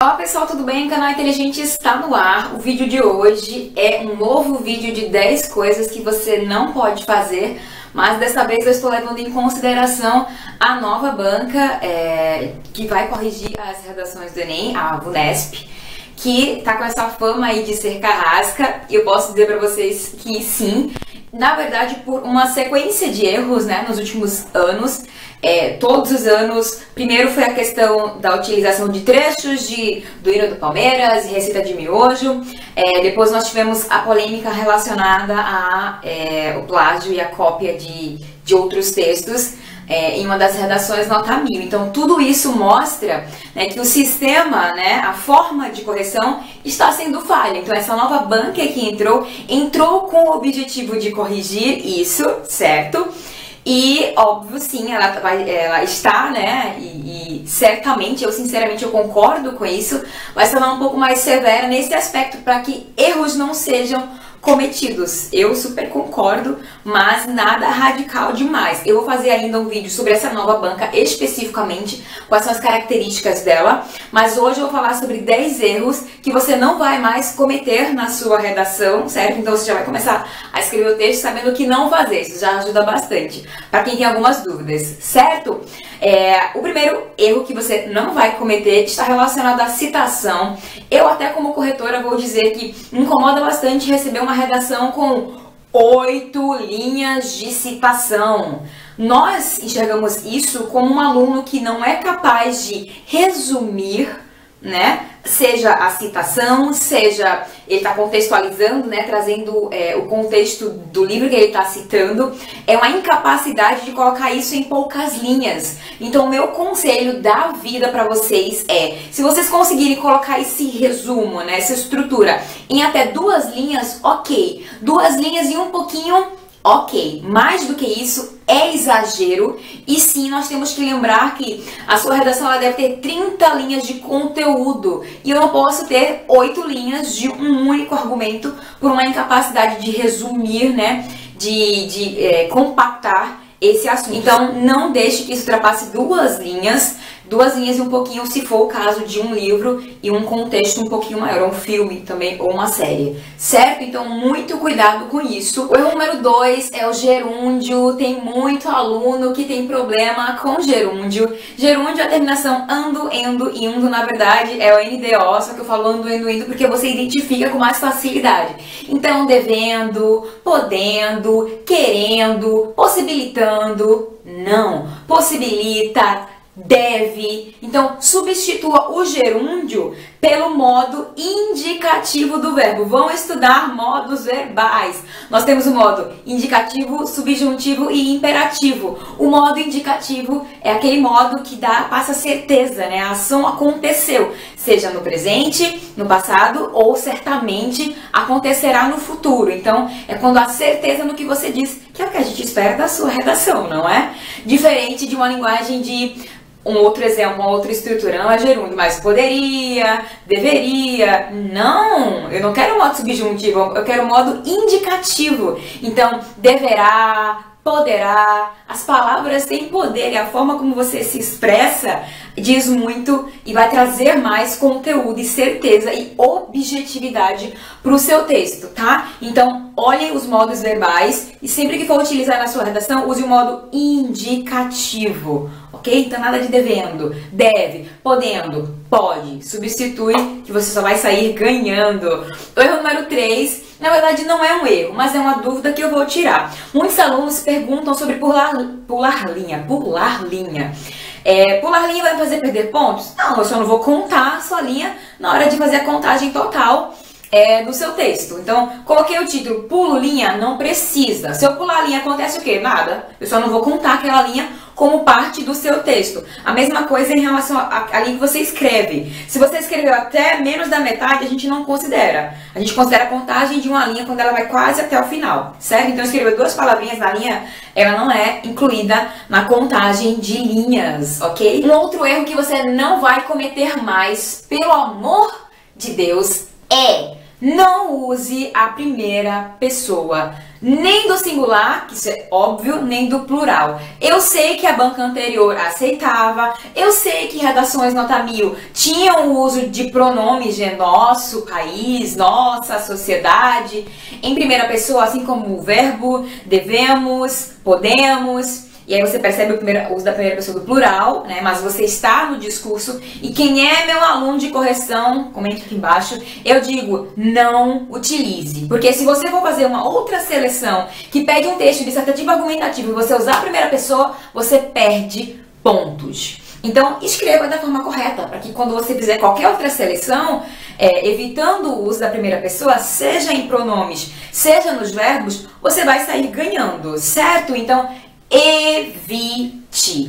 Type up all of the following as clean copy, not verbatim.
Olá pessoal, tudo bem? O canal Inteligente está no ar. O vídeo de hoje é um novo vídeo de 10 coisas que você não pode fazer, mas dessa vez eu estou levando em consideração a nova banca que vai corrigir as redações do Enem, a VUNESP, que está com essa fama aí de ser carrasca, e eu posso dizer para vocês que sim, na verdade por uma sequência de erros, né, nos últimos anos. Todos os anos, primeiro foi a questão da utilização de trechos do hino do Palmeiras e receita de miojo. Depois nós tivemos a polêmica relacionada ao plágio e a cópia de outros textos em uma das redações nota 1000. Então tudo isso mostra, né, que o sistema, né, a forma de correção está sendo falha. Então essa nova banca que entrou com o objetivo de corrigir isso, certo? E, óbvio, sim, ela está, né, e certamente, sinceramente, eu concordo com isso, vai se tornar um pouco mais severa nesse aspecto para que erros não sejam cometidos. Eu super concordo, mas nada radical demais. Eu vou fazer ainda um vídeo sobre essa nova banca especificamente, quais são as características dela, mas hoje eu vou falar sobre 10 erros que você não vai mais cometer na sua redação, certo? Então você já vai começar a escrever o texto sabendo o que não fazer, isso já ajuda bastante, para quem tem algumas dúvidas, certo? O primeiro erro que você não vai cometer está relacionado à citação. Eu até como corretora vou dizer que me incomoda bastante receber uma redação com 8 linhas de citação. Nós enxergamos isso como um aluno que não é capaz de resumir, né? Seja a citação, seja ele está contextualizando, né, trazendo o contexto do livro que ele está citando. É uma incapacidade de colocar isso em poucas linhas. Então, o meu conselho da vida para vocês se vocês conseguirem colocar esse resumo, né, essa estrutura em até 2 linhas, ok. 2 linhas e um pouquinho, ok. Mais do que isso é exagero, e sim, nós temos que lembrar que a sua redação ela deve ter 30 linhas de conteúdo, e eu não posso ter 8 linhas de um único argumento por uma incapacidade de resumir, né, de compactar esse assunto. Então, não deixe que isso ultrapasse 2 linhas e um pouquinho, se for o caso de um livro e um contexto um pouquinho maior, um filme também, ou uma série, certo? Então, muito cuidado com isso. O erro número 2 é o gerúndio. Tem muito aluno que tem problema com gerúndio. Gerúndio é a terminação ando, endo, indo, na verdade é o NDO, só que eu falo ando, endo, indo porque você identifica com mais facilidade. Então, devendo, podendo, querendo, possibilitando, não, possibilita, deve. Então, substitua o gerúndio pelo modo indicativo do verbo. Vão estudar modos verbais. Nós temos o modo indicativo, subjuntivo e imperativo. O modo indicativo é aquele modo que passa certeza, né? A ação aconteceu, seja no presente, no passado ou certamente acontecerá no futuro. Então, é quando há certeza no que você diz, que é o que a gente espera da sua redação, não é? Diferente de uma linguagem de um outro exemplo, uma outra estrutura, não é gerúndio, mas poderia, deveria. Não, eu não quero o modo subjuntivo, eu quero o modo indicativo. Então, deverá, poderá, as palavras têm poder e a forma como você se expressa diz muito e vai trazer mais conteúdo e certeza e objetividade para o seu texto, tá? Então, olhe os modos verbais e sempre que for utilizar na sua redação, use o modo indicativo, ok? Então, nada de devendo, deve, podendo, pode, substitui que você só vai sair ganhando. O erro número 3, na verdade não é um erro, mas é uma dúvida que eu vou tirar. Muitos alunos perguntam sobre pular linha. Pular linha vai me fazer perder pontos? Não, eu só não vou contar a sua linha na hora de fazer a contagem total do seu texto. Então, coloquei o título, pulo linha, não precisa. Se eu pular a linha, acontece o quê? Nada. Eu só não vou contar aquela linha como parte do seu texto. A mesma coisa em relação à linha que você escreve. Se você escreveu até menos da metade, a gente não considera. A gente considera a contagem de uma linha quando ela vai quase até o final, certo? Então, escreveu 2 palavrinhas na linha, ela não é incluída na contagem de linhas, ok? Um outro erro que você não vai cometer mais, pelo amor de Deus, não use a primeira pessoa nem do singular, que isso é óbvio, nem do plural. Eu sei que a banca anterior aceitava, eu sei que redações nota 1000 tinham o uso de pronomes de nosso país, nossa sociedade, em primeira pessoa, assim como o verbo devemos, podemos. E aí você percebe o uso da primeira pessoa do plural, né? Mas você está no discurso. E quem é meu aluno de correção, comente aqui embaixo, eu digo, não utilize. Porque se você for fazer uma outra seleção que pede um texto dissertativo argumentativo e você usar a primeira pessoa, você perde pontos. Então, escreva da forma correta, para que quando você fizer qualquer outra seleção, evitando o uso da primeira pessoa, seja em pronomes, seja nos verbos, você vai sair ganhando, certo? Então,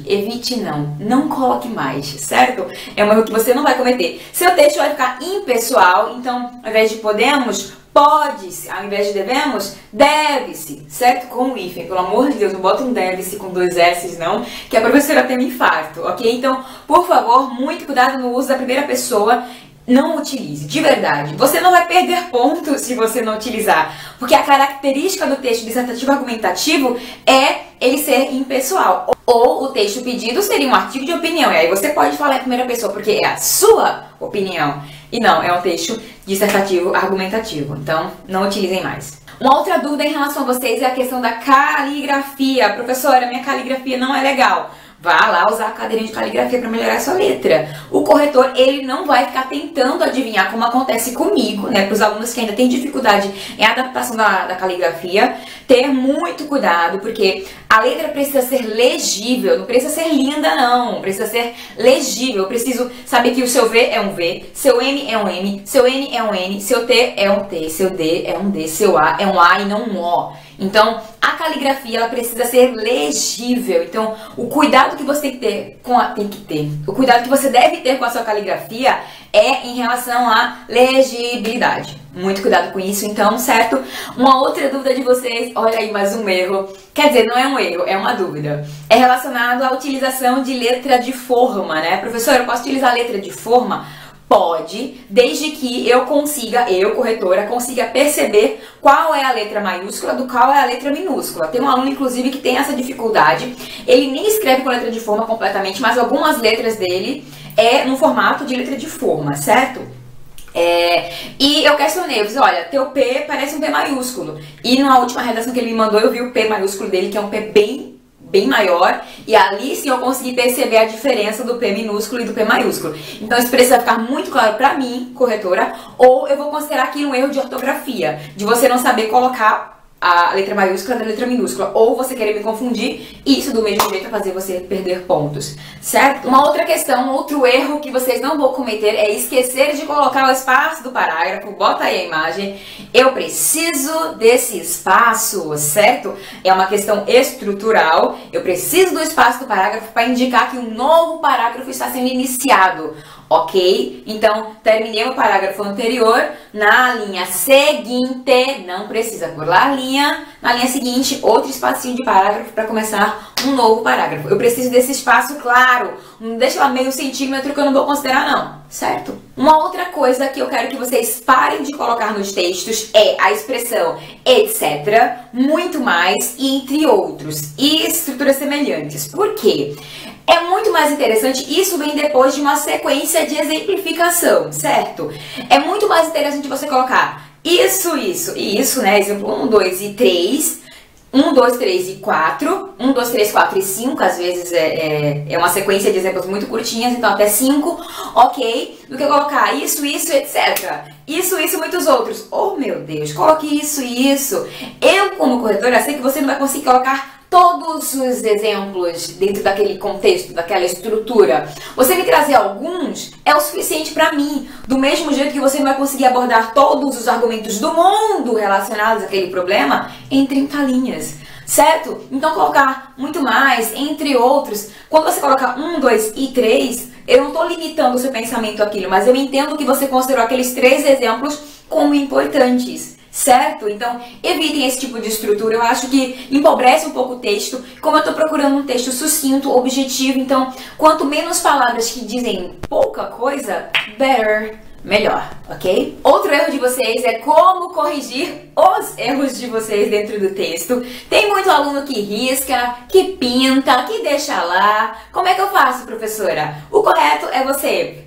evite não coloque mais, certo? É um erro que você não vai cometer. Seu texto vai ficar impessoal, então ao invés de podemos, pode-se, ao invés de devemos, deve-se, certo? Com o hífen, pelo amor de Deus, não bota um deve-se com 2 S's não, que a professora tem um infarto, ok? Então, por favor, muito cuidado no uso da primeira pessoa. Não utilize, de verdade. Você não vai perder pontos se você não utilizar, porque a característica do texto dissertativo argumentativo é ele ser impessoal. Ou o texto pedido seria um artigo de opinião, e aí você pode falar em primeira pessoa, porque é a sua opinião. E não, é um texto dissertativo argumentativo. Então, não utilizem mais. Uma outra dúvida em relação a vocês é a questão da caligrafia. Professora, minha caligrafia não é legal. Vá lá usar a cadeirinha de caligrafia para melhorar a sua letra. O corretor, ele não vai ficar tentando adivinhar, como acontece comigo, né? Para os alunos que ainda têm dificuldade em adaptação da caligrafia, ter muito cuidado, porque a letra precisa ser legível, não precisa ser linda não, precisa ser legível. Eu preciso saber que o seu V é um V, seu M é um M, seu N é um N, seu T é um T, seu D é um D, seu A é um A e não um O. Então, a caligrafia, ela precisa ser legível. Então, o cuidado que você tem que ter o cuidado que você deve ter com a sua caligrafia é em relação à legibilidade. Muito cuidado com isso, então, certo? Uma outra dúvida de vocês, olha aí mais um erro. Quer dizer, não é um erro, é uma dúvida. É relacionado à utilização de letra de forma, né? Professor, eu posso utilizar letra de forma? Pode, desde que eu, corretora, consiga perceber qual é a letra maiúscula do qual é a letra minúscula. Tem um aluno, inclusive, que tem essa dificuldade. Ele nem escreve com letra de forma completamente, mas algumas letras dele é no formato de letra de forma, certo? E eu questionei, eu disse, olha, teu P parece um P maiúsculo. E na última redação que ele me mandou, eu vi o P maiúsculo dele, que é um P bem maior, e ali sim eu consegui perceber a diferença do P minúsculo e do P maiúsculo. Então isso precisa ficar muito claro pra mim, corretora, ou eu vou considerar aqui um erro de ortografia, de você não saber colocar a letra maiúscula da letra minúscula, ou você querer me confundir, e isso do mesmo jeito vai fazer você perder pontos, certo? Uma outra questão, outro erro que vocês não vão cometer é esquecer de colocar o espaço do parágrafo. Bota aí a imagem. Eu preciso desse espaço, certo? É uma questão estrutural. Eu preciso do espaço do parágrafo para indicar que um novo parágrafo está sendo iniciado. Ok? Então, terminei o parágrafo anterior, na linha seguinte, não precisa pular a linha, na linha seguinte, outro espacinho de parágrafo para começar um novo parágrafo. Eu preciso desse espaço claro, não deixa lá meio centímetro que eu não vou considerar não, certo? Uma outra coisa que eu quero que vocês parem de colocar nos textos é a expressão etc, muito mais e entre outros, e estruturas semelhantes. Por quê? É muito mais interessante, isso vem depois de uma sequência de exemplificação, certo? É muito mais interessante você colocar isso e isso, né? Exemplo 1, 2 e 3, 1, 2, 3 e 4, 1, 2, 3, 4 e 5, às vezes é uma sequência de exemplos muito curtinhas, então até 5, ok? Do que colocar isso, etc. Isso e muitos outros. Oh, meu Deus, coloque isso e isso. Eu, como corretora, sei que você não vai conseguir colocar todos os exemplos dentro daquele contexto, daquela estrutura. Você me trazer alguns é o suficiente para mim. Do mesmo jeito que você não vai conseguir abordar todos os argumentos do mundo relacionados àquele problema em 30 linhas, certo? Então colocar muito mais, entre outros. Quando você coloca 1, 2 e 3, eu não estou limitando o seu pensamento àquilo, mas eu entendo que você considerou aqueles 3 exemplos como importantes. Certo? Então, evitem esse tipo de estrutura. Eu acho que empobrece um pouco o texto. Como eu estou procurando um texto sucinto, objetivo, então, quanto menos palavras que dizem pouca coisa, better. melhor, ok? Outro erro de vocês é como corrigir os erros de vocês dentro do texto. Tem muito aluno que risca, que pinta, que deixa lá. Como é que eu faço, professora? O correto é você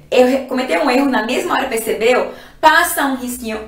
cometer um erro na mesma hora, percebeu? Passa um risquinho,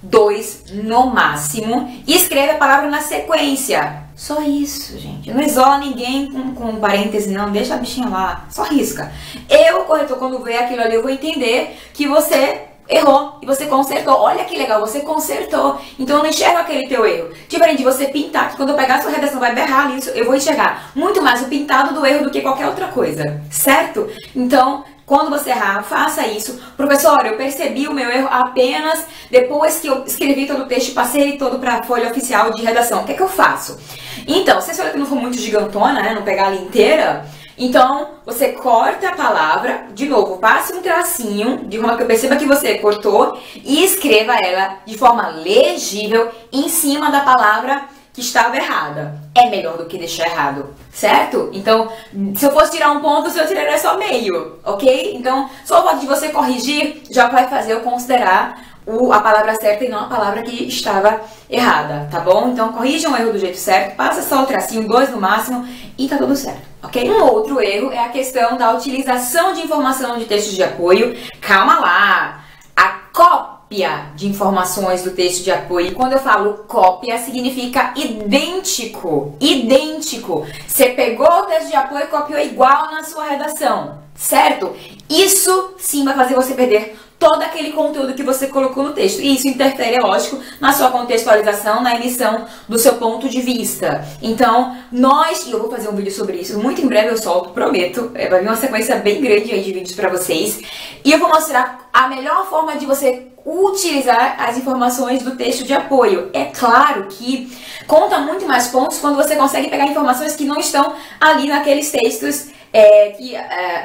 2 no máximo, e escreve a palavra na sequência. Só isso, gente. Não isola ninguém com parêntese, não. Deixa a bichinha lá. Só risca. Eu, corretor, quando ver aquilo ali, eu vou entender que você errou e você consertou. Olha que legal, você consertou. Então eu não enxergo aquele teu erro. Diferente de você pintar, que quando eu pegar a sua redação vai berrar nisso, eu vou enxergar muito mais o pintado do erro do que qualquer outra coisa. Certo? Então, quando você errar, faça isso. Professor, eu percebi o meu erro apenas depois que eu escrevi todo o texto e passei ele todo para a folha oficial de redação. O que é que eu faço? Então, se a folha não for muito gigantona, né, não pegar ela inteira, então você corta a palavra, de novo, passe um tracinho, de forma que eu perceba que você cortou, e escreva ela de forma legível em cima da palavra que estava errada. É melhor do que deixar errado, certo? Então, se eu fosse tirar um ponto, eu tiraria só meio, ok? Então, só o fato de você corrigir já vai fazer eu considerar a palavra certa e não a palavra que estava errada, tá bom? Então, corrija um erro do jeito certo, passa só o tracinho, 2 no máximo, e tá tudo certo, ok? Um outro erro é a questão da utilização de informação de textos de apoio. Calma lá! A cópia de informações do texto de apoio. Quando eu falo cópia, significa idêntico. Idêntico. Você pegou o texto de apoio e copiou igual na sua redação, certo? Isso sim vai fazer você perder todo aquele conteúdo que você colocou no texto. E isso interfere, é lógico, na sua contextualização, na emissão do seu ponto de vista. Então, e eu vou fazer um vídeo sobre isso, muito em breve eu solto, prometo. Vai vir uma sequência bem grande aí de vídeos pra vocês. E eu vou mostrar a melhor forma de você utilizar as informações do texto de apoio. É claro que conta muito mais pontos quando você consegue pegar informações que não estão ali naqueles textos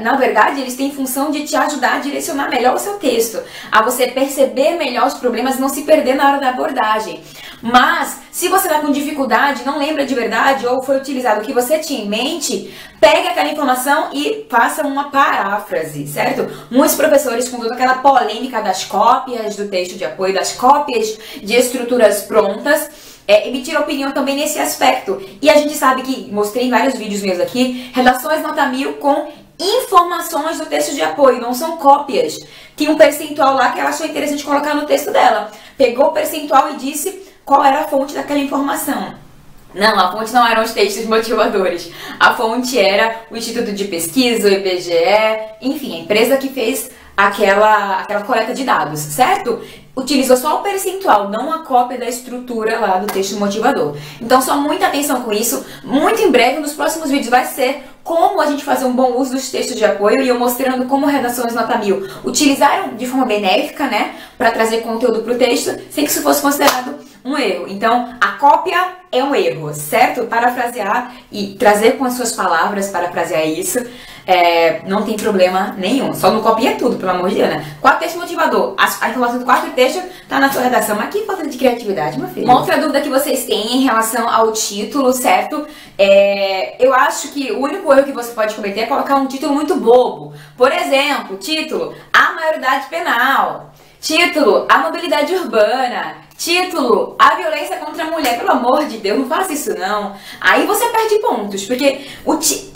na verdade, eles têm função de te ajudar a direcionar melhor o seu texto, a você perceber melhor os problemas e não se perder na hora da abordagem. Mas, se você está com dificuldade, não lembra de verdade ou foi utilizado o que você tinha em mente, pegue aquela informação e faça uma paráfrase, certo? Muitos professores, com toda aquela polêmica das cópias do texto de apoio, das cópias de estruturas prontas, emitir opinião também nesse aspecto. E a gente sabe que, mostrei em vários vídeos meus aqui, redações nota 1000 com informações do texto de apoio, não são cópias. Tinha um percentual lá que ela achou interessante colocar no texto dela. Pegou o percentual e disse qual era a fonte daquela informação. Não, a fonte não eram os textos motivadores. A fonte era o Instituto de Pesquisa, o IBGE, enfim, a empresa que fez aquela coleta de dados, certo? Utilizou só o percentual, não a cópia da estrutura lá do texto motivador. Então, só muita atenção com isso. Muito em breve, nos próximos vídeos, vai ser como a gente fazer um bom uso dos textos de apoio e eu mostrando como redações nota 1000 utilizaram de forma benéfica, né, para trazer conteúdo para o texto, sem que isso fosse considerado um erro. Então, a cópia é um erro, certo? Parafrasear e trazer com as suas palavras, parafrasear isso, não tem problema nenhum. Só não copia tudo, pelo amor de Deus, né? 4 textos motivador, a informação do 4 textos tá na sua redação. Mas que falta de criatividade, meu filho. Uma outra dúvida que vocês têm em relação ao título, certo? Eu acho que o único erro que você pode cometer é colocar um título muito bobo. Por exemplo, título, a maioridade penal. Título, a mobilidade urbana. Título, a violência contra a mulher. Pelo amor de Deus, não faça isso não. Aí você perde pontos, porque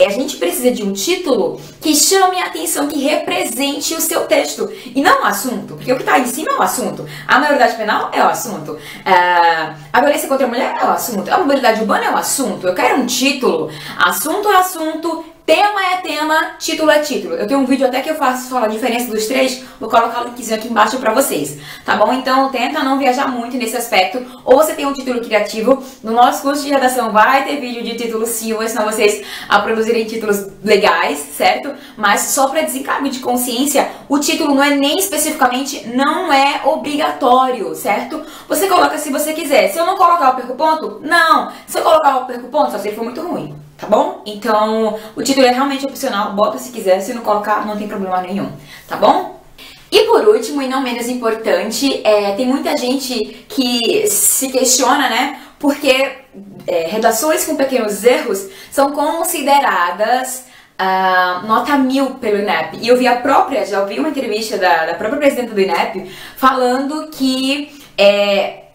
a gente precisa de um título que chame a atenção, que represente o seu texto. E não o assunto, porque o que está em cima é o assunto. A maioridade penal é o assunto. A violência contra a mulher é o assunto. A mobilidade urbana é o assunto. Eu quero um título. Assunto é assunto. Tema é tema, título é título. Eu tenho um vídeo até que eu faço falar a diferença dos três, vou colocar o linkzinho aqui embaixo pra vocês, tá bom? Então tenta não viajar muito nesse aspecto, ou você tem um título criativo, no nosso curso de redação vai ter vídeo de título sim, eu vou ensinar vocês a produzirem títulos legais, certo? Mas só pra desencargo de consciência, o título não é nem especificamente, não é obrigatório, certo? Você coloca se você quiser. Se eu não colocar, eu perco ponto? Não! Se eu colocar, eu perco ponto, só se ele for muito ruim. Tá bom? Então, o título é realmente opcional, bota se quiser, se não colocar, não tem problema nenhum, tá bom? E por último, e não menos importante, tem muita gente que se questiona, né? Porque redações com pequenos erros são consideradas nota 1000 pelo INEP. E eu vi já ouvi uma entrevista da própria presidenta do INEP falando que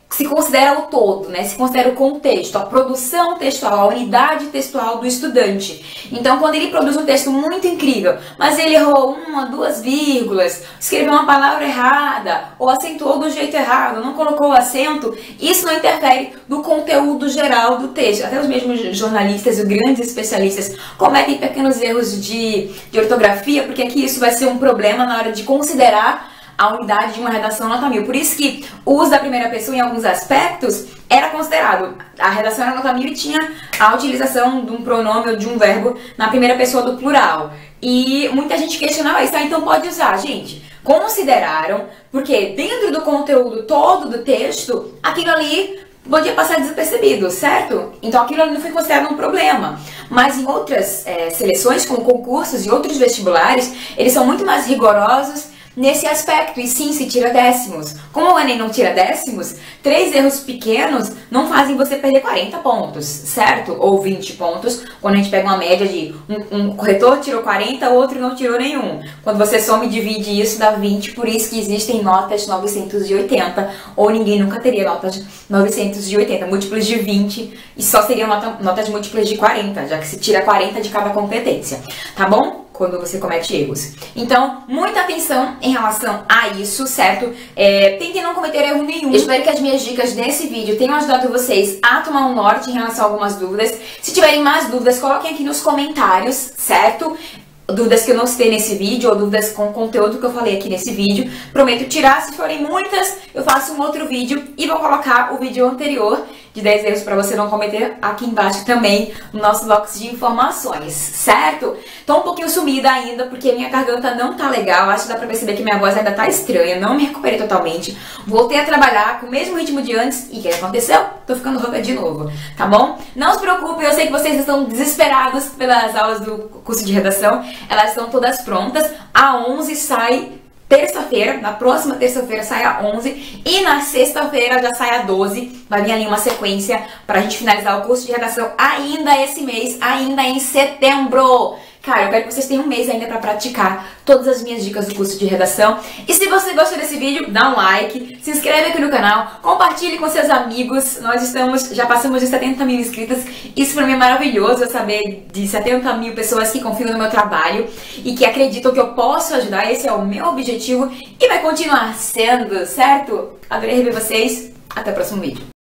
se considera o todo, né? Se considera o contexto, a produção textual, a unidade textual do estudante. Então, quando ele produz um texto muito incrível, mas ele errou uma, duas vírgulas, escreveu uma palavra errada, ou acentuou do jeito errado, não colocou o acento, isso não interfere no conteúdo geral do texto. Até os mesmos jornalistas e grandes especialistas cometem pequenos erros de ortografia, porque aqui isso vai ser um problema na hora de considerar a unidade de uma redação nota 1000. Por isso que o uso da primeira pessoa em alguns aspectos era considerado. A redação era nota 1000 e tinha a utilização de um pronome ou de um verbo na primeira pessoa do plural. E muita gente questionava isso, então pode usar, gente. Consideraram, porque dentro do conteúdo todo do texto, aquilo ali podia passar despercebido, certo? Então aquilo ali não foi considerado um problema. Mas em outras seleções, como concursos e outros vestibulares, eles são muito mais rigorosos nesse aspecto, e sim, se tira décimos. Como o Enem não tira décimos, 3 erros pequenos não fazem você perder 40 pontos, certo? Ou 20 pontos, quando a gente pega uma média de um corretor tirou 40, o outro não tirou nenhum. Quando você soma e divide isso, dá 20, por isso que existem notas 980, ou ninguém nunca teria notas 980, múltiplos de 20, e só seriam notas múltiplas de 40, já que se tira 40 de cada competência, tá bom? Quando você comete erros. Então, muita atenção em relação a isso, certo? Tentem não cometer erro nenhum. Eu espero que as minhas dicas nesse vídeo tenham ajudado vocês a tomar um norte em relação a algumas dúvidas. Se tiverem mais dúvidas, coloquem aqui nos comentários, certo? Dúvidas que eu não citei nesse vídeo, ou dúvidas com o conteúdo que eu falei aqui nesse vídeo. Prometo tirar, se forem muitas, eu faço um outro vídeo e vou colocar o vídeo anterior de 10 erros para você não cometer aqui embaixo também no nosso box de informações, certo? Tô um pouquinho sumida ainda porque minha garganta não tá legal, acho que dá pra perceber que minha voz ainda tá estranha, não me recuperei totalmente. Voltei a trabalhar com o mesmo ritmo de antes e o que aconteceu? Tô ficando rouca de novo, tá bom? Não se preocupem, eu sei que vocês estão desesperados pelas aulas do curso de redação, elas estão todas prontas, a 11 sai terça-feira, na próxima terça-feira sai a 11 e na sexta-feira já sai a 12. Vai vir ali uma sequência para a gente finalizar o curso de redação ainda esse mês, ainda em setembro. Cara, eu quero que vocês tenham um mês ainda para praticar todas as minhas dicas do curso de redação. E se você gostou desse vídeo, dá um like, se inscreve aqui no canal, compartilhe com seus amigos. Nós já passamos de 70 mil inscritos. Isso pra mim é maravilhoso, eu saber de 70 mil pessoas que confiam no meu trabalho e que acreditam que eu posso ajudar. Esse é o meu objetivo e vai continuar sendo, certo? Adorei rever vocês. Até o próximo vídeo.